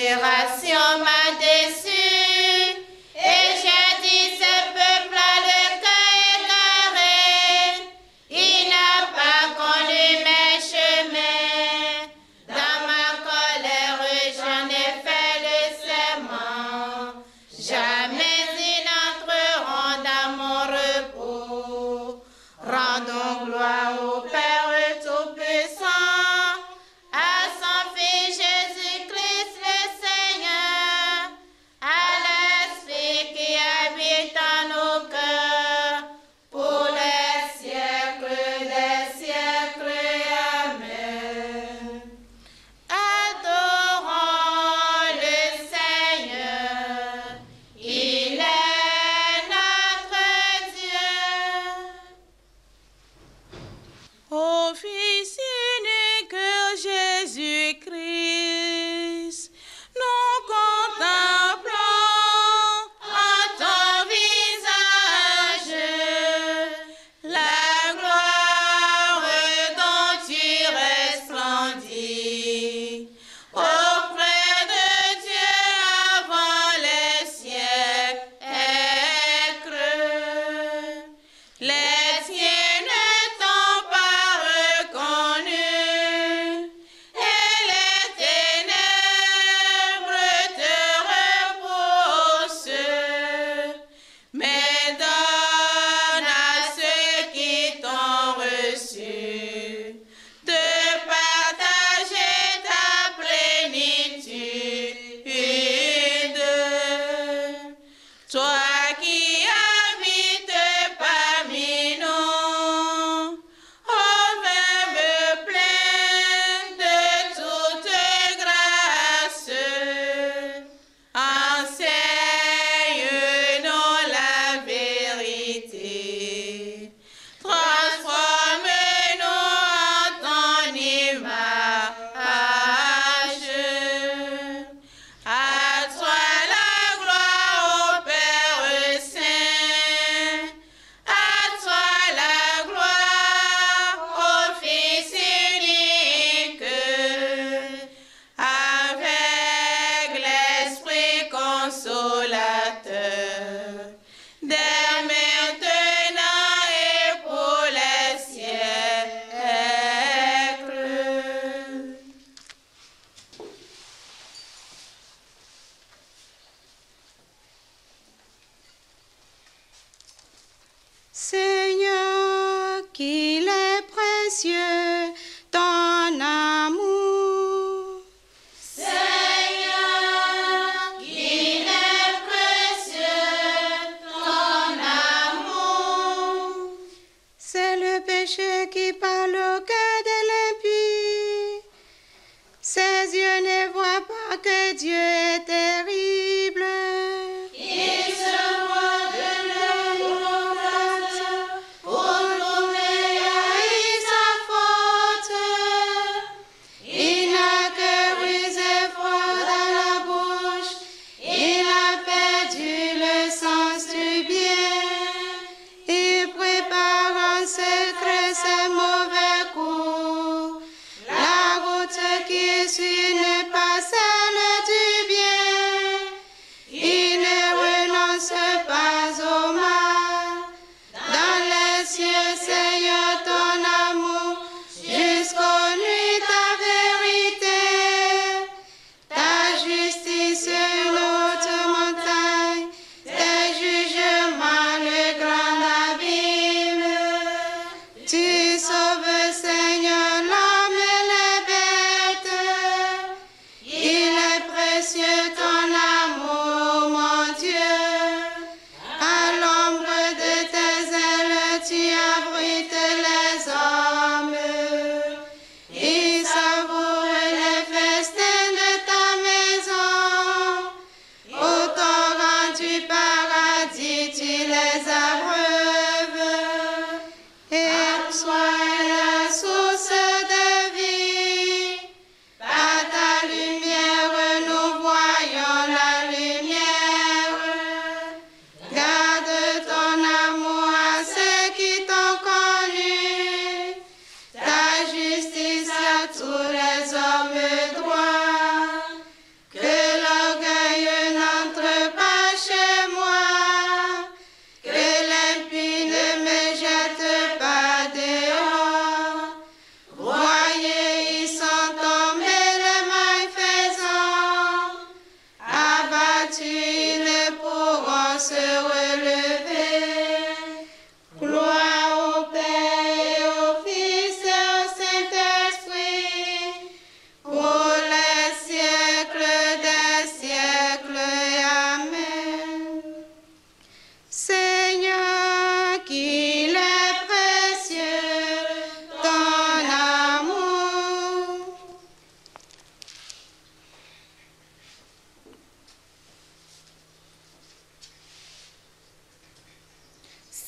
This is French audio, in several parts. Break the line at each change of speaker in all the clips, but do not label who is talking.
génération m'a déçu, et j'ai dit ce peuple a le cœur égaré, il n'a pas connu mes chemins. Dans ma colère, j'en ai fait le serment, jamais ils n'entreront dans mon repos. Rendons gloire au Père Tout-Puissant, à son Fils Jésus-Christ le Seigneur, à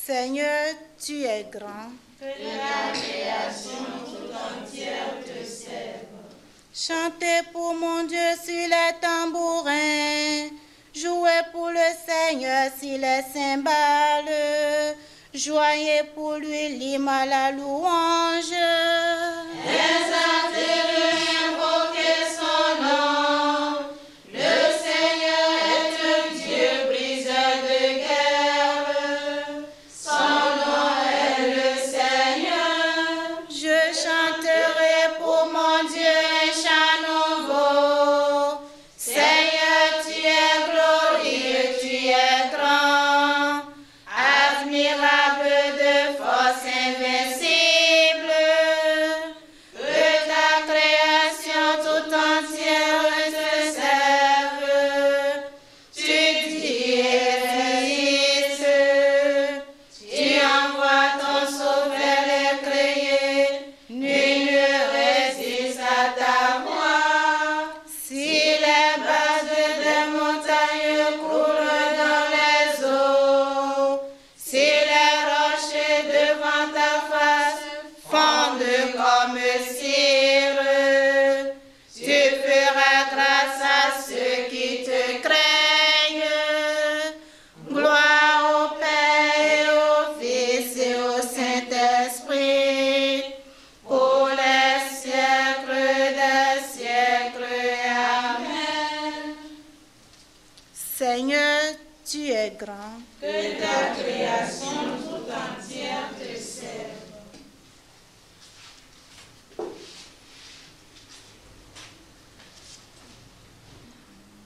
Seigneur, tu es grand.
Que la création tout entière te serve.
Chantez pour mon Dieu sur les tambourins. Jouez pour le Seigneur sur les cymbales. Joyez pour lui l'hymne à la louange.
Exaltez-le, invoquez son nom. Le Seigneur est un Dieu briseur de guerre. Son nom est le Seigneur.
Je chanterai pour mon Dieu un chant nouveau. Seigneur, tu es glorieux, tu es grand, admirable de force invincible. Que ta création tout entière te serve. Tu dis existe. Tu envoies ton sauveur l'écrier. Nul ne résiste à ta voix. Si les bases des montagnes coulent dans les eaux, si les rochers devant ta face fondent comme cire, tu feras grâce à ceux qui te craignent. Gloire au Père et au Fils et au Saint-Esprit, pour les siècles des siècles. Amen. Seigneur, tu es grand.
Que ta création tout entière te serve.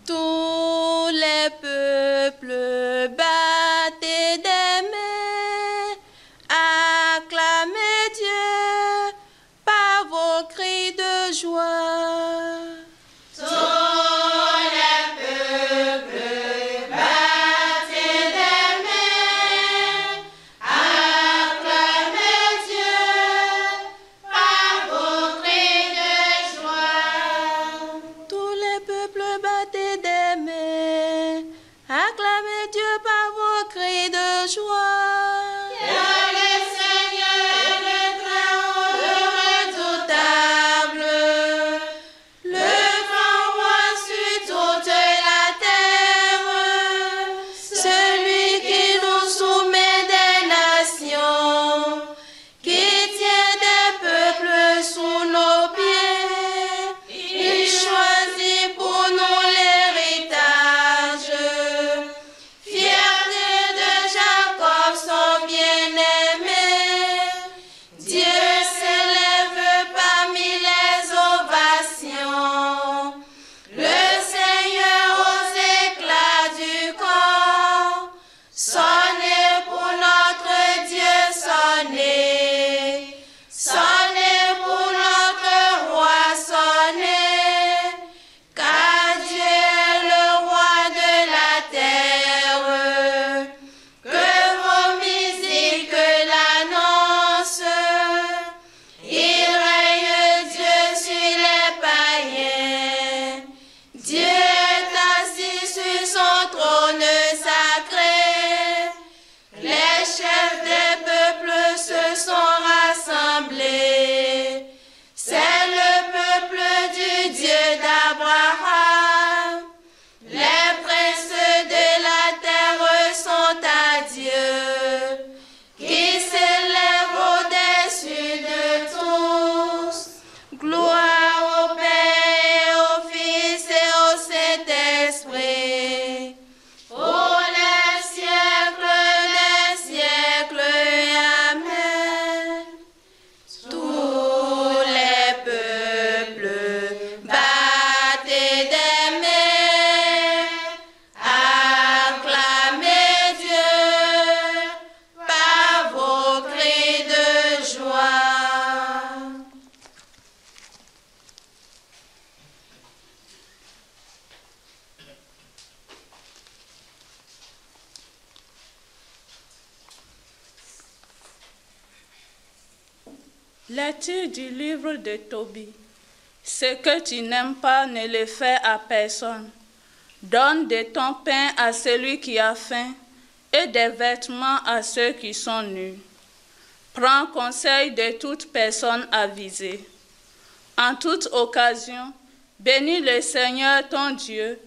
Tous les peuples battez des mains, acclamez Dieu par vos cris de joie.
Tous les peuples battez des mains, acclamez Dieu par vos cris de joie.
Tous les peuples battez des mains, acclamez Dieu par vos cris de joie.
Car le Seigneur est le Très-Haut, le redoutable, le grand roi sur toute la terre,
Celui qui nous soumet des nations, qui tient des peuples sous nos pieds, il choisit pour nous l'héritage. Fierté de Jacob, son bien-aimé, Dieu s'élève parmi les ovations. Le Seigneur aux éclats du corps, sonnez pour notre Dieu, sonnez. Sonnez pour notre roi, sonnez. Car Dieu est le roi de la terre. Que vos musiques l'annoncent. Il règne Dieu sur les païens. Dieu est assis sur son trône sacré. Les chefs des peuples se sont rassemblés. C'est le peuple du Dieu d'Abraham. Les princes de la terre sont à Dieu, qui s'élève au-dessus de tous. Gloire au Père, au Fils et au Saint-Esprit, pour les siècles des siècles. Amen. Tous les peuples battez des mains, acclamez Dieu par vos cris de joie.
Lecture du livre de Tobie. Ce que tu n'aimes pas, ne le fais à personne. Donne de ton pain à celui qui a faim et des vêtements à ceux qui sont nus. Prends conseil de toute personne avisée. En toute occasion, bénis le Seigneur ton Dieu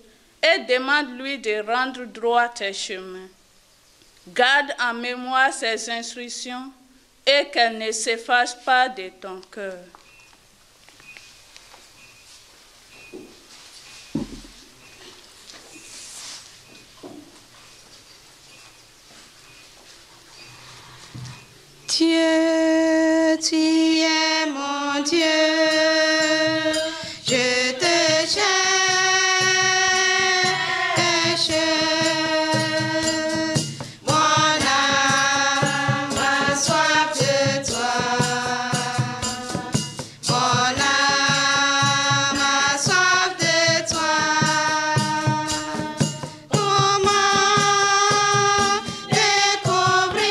et demande-lui de rendre droit tes chemins. Garde en mémoire ses instructions et qu'elles ne s'effacent pas de ton cœur.
Dieu, tu es mon Dieu, je te cherche, mon âme a soif de toi, mon âme a soif de toi. Comment découvrir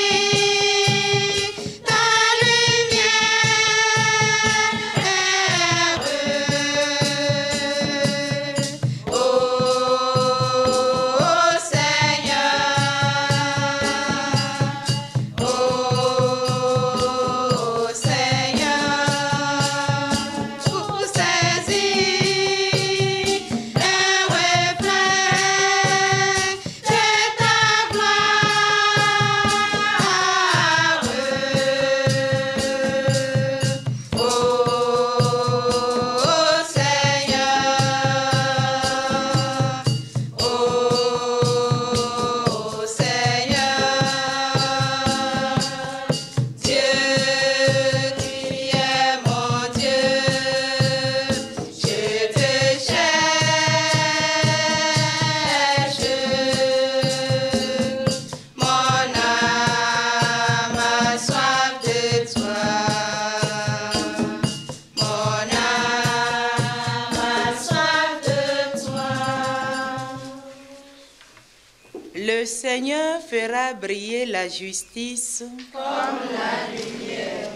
Le Seigneur fera briller la justice
comme la lumière.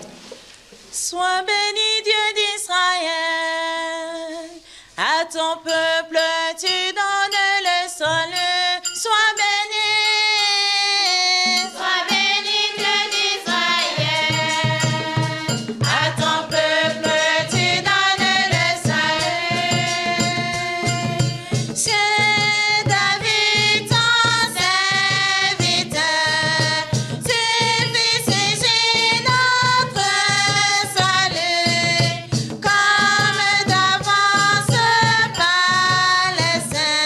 Sois béni, Dieu d'Israël. À ton peuple, tu donnes le salut. Sois béni.
Sois béni, Dieu d'Israël.
À ton peuple, tu donnes le salut. C'est David, ton serviteur. C'est fils et notre salut. Comme d'avance par les saints.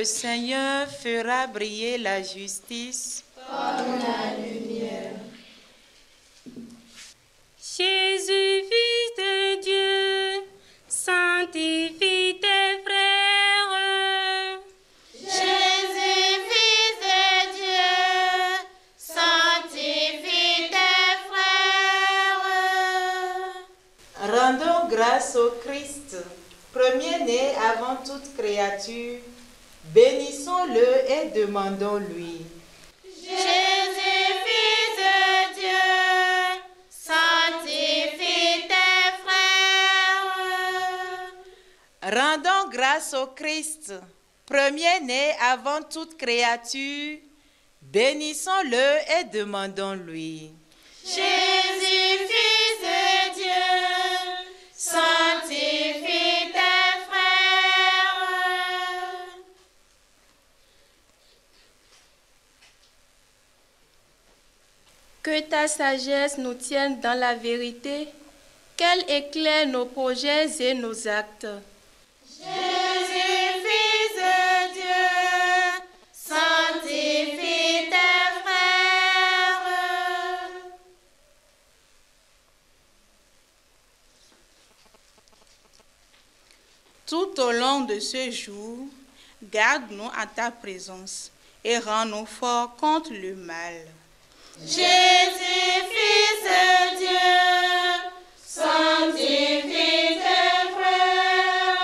le Seigneur fera briller la justice
comme la lumière.
Jésus, Fils de Dieu, sanctifie tes frères.
Jésus, Fils de Dieu, sanctifie tes frères.
Rendons grâce au Christ, premier-né avant toute créature. Bénissons-le et demandons-lui.
Jésus, Fils de Dieu, sanctifie tes frères.
Rendons grâce au Christ, premier-né avant toute créature. Bénissons-le et demandons-lui.
Jésus, Fils de Dieu, sanctifie tes frères.
Que ta sagesse nous tienne dans la vérité, qu'elle éclaire nos projets et nos actes.
Jésus, Fils de Dieu, sanctifie tes frères.
Tout au long de ce jour, garde-nous à ta présence et rends-nous forts contre le mal.
Jésus, Fils de Dieu, sanctifie tes frères.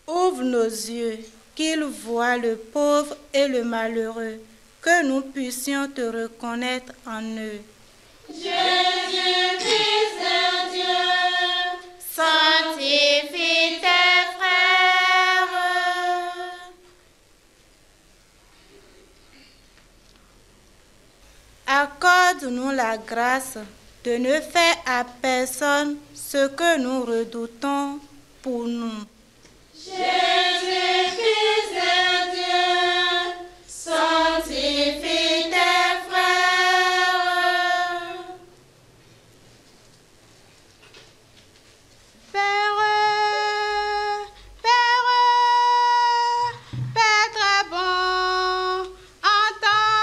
Ouvre nos yeux, qu'ils voient le pauvre et le malheureux, que nous puissions te reconnaître en eux.
Jésus, Fils de Dieu, sanctifie tes frères.
Accorde-nous la grâce de ne faire à personne ce que nous redoutons pour nous.
Jésus, Fils de Dieu, sanctifie tes frères.
Père très bon, entends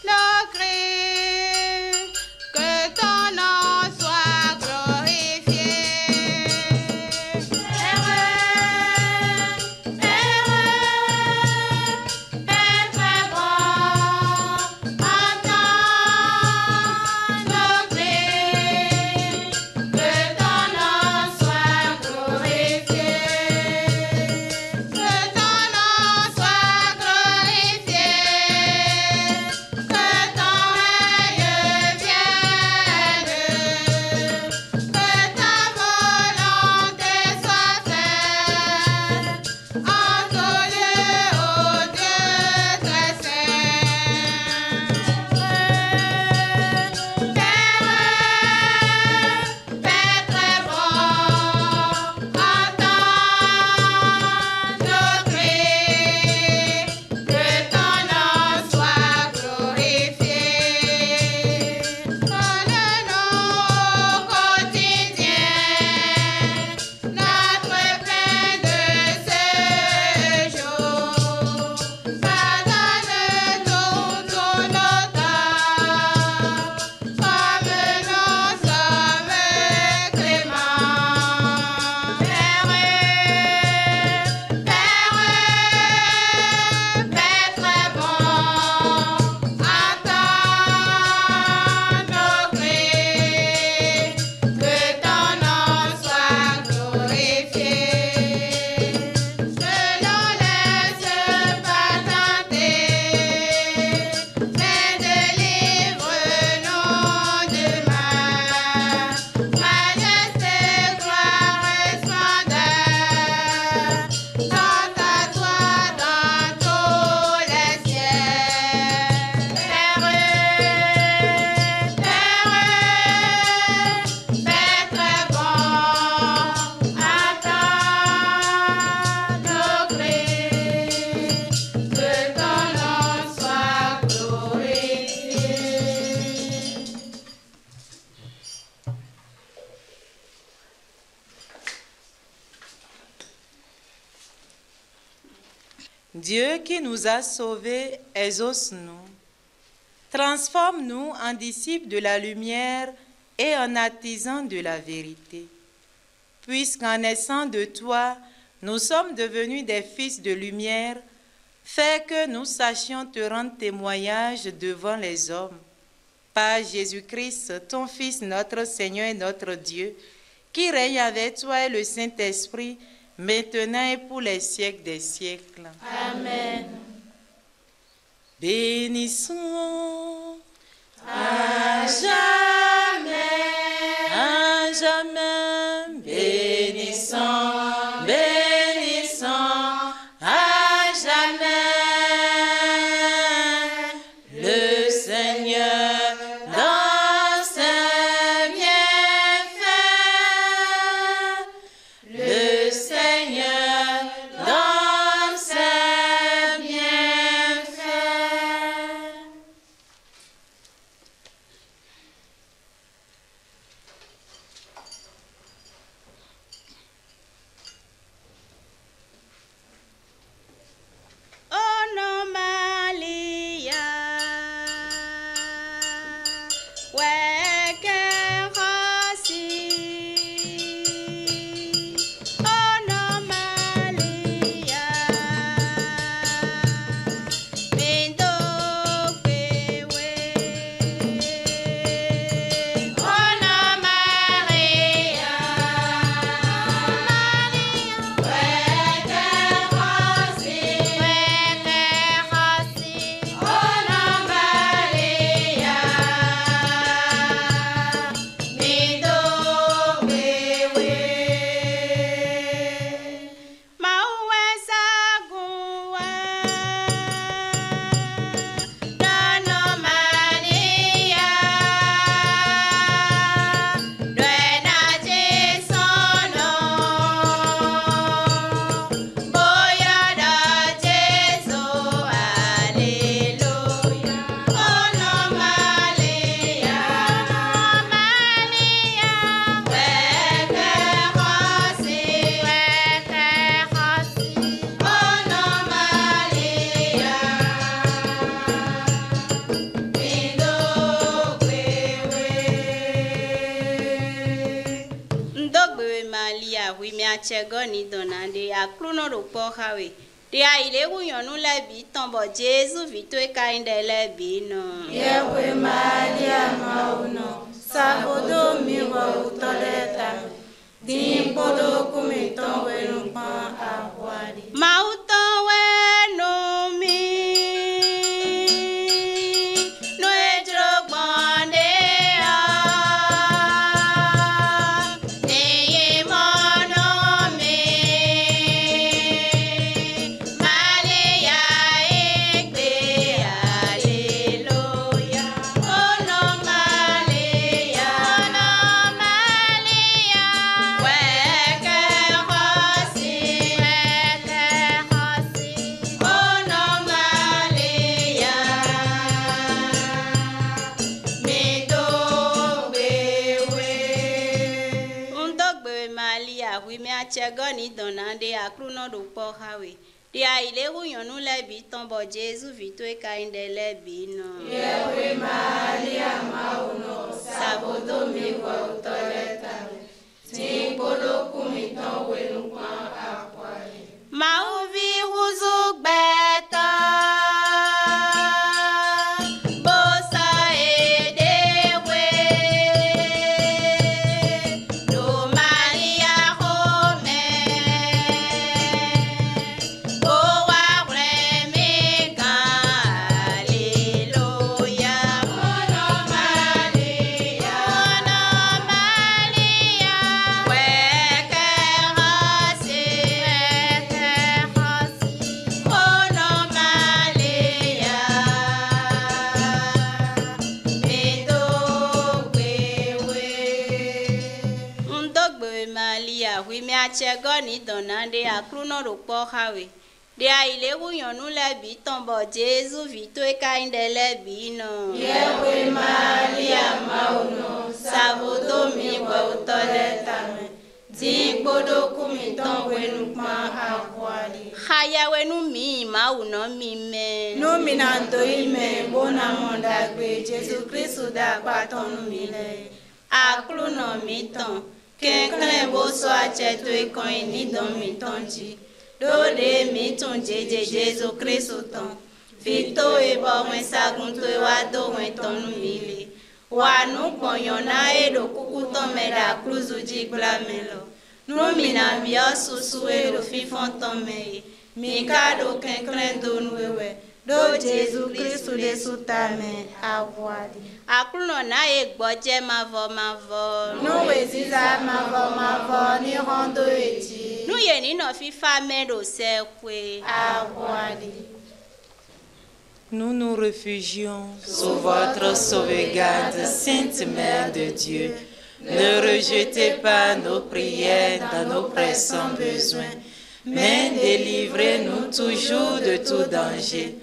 nos cris, que ton nom soit glorifié.
Père
Dieu qui nous a sauvés, exauce-nous. Transforme-nous en disciples de la lumière et en artisans de la vérité. Puisqu'en naissant de toi, nous sommes devenus des fils de lumière, fais que nous sachions te rendre témoignage devant les hommes. Par Jésus-Christ, ton Fils, notre Seigneur et notre Dieu, qui règne avec toi et le Saint-Esprit, maintenant et pour les siècles des siècles.
Amen.
Bénissons
À jamais.
à jamais. Bénissons, bénissons à jamais le Seigneur dans ses bienfaits. Le Seigneur dans ses bienfaits.
Chegoni donande a kluno do pohawe. Dia ile wunyonu lebi tombo Jesu vitwe kainde lebi no.
Yewe Maria mauno, sabodo miwa utoleta, dimpodo kumiton wenu pan akwari.
Mauton wenu mi, no edro bonde Chegoni donande a kluno do pohawe. Dia ile wunyonu lebi tombo Jesu vitwe kainde lebi no.
Yewe Maria mauno, sabodo miwa utoleta, dimpodo kumiton wenu pan akwari.
Mauvi huzuk beta. Chegoni donande a kluno do pohawe. Dia ile wunyonu lebi tombo Jesu vitwe kainde lebi no.
Yewe Maria mauno, sabodo miwa utoleta, Tingbodo kumiton wenukma akwali.
Haya wenu mi ma uno mi me.
No minanto ime bona monda gbe Jésus Christ da paton mile.
Aklu no mi ton. Kenklen bo so acheto e kon ni don mi ton ji. Do de mi ton jeje Jésus Christ ton. Vito e bo wen sagunto e wado wen ton mile. Wa nu ponyona e do kukuton me da cruzu jigla melo. No mina bia susu e do fifon ton me. Mi kado kenklen do nuwe.
Do Jésus Christ de sutame awadi.
Akluno na e gboje mavo.
No eziza mavo ni rondo eti.
Nu ye ni no fifa mero sekwe.
Awadi.
Nous nous réfugions sous votre sauvegarde, Sainte Mère de Dieu. Ne rejetez pas nos prières dans nos pressants besoins, mais délivrez-nous toujours de tout danger.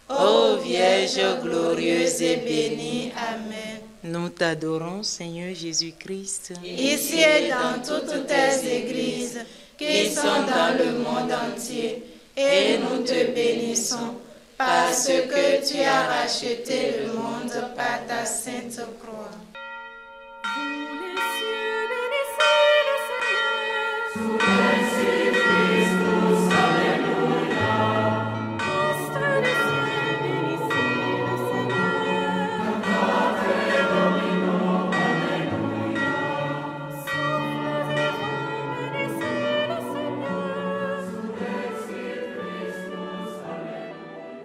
Ô Vierge glorieuse et bénie.
Amen.
Nous t'adorons, Seigneur Jésus-Christ.
Ici et dans toutes tes églises qui sont dans le monde entier, et nous te bénissons parce que tu as racheté le monde par ta sainte croix.
Vous les cieux, bénissez le Seigneur.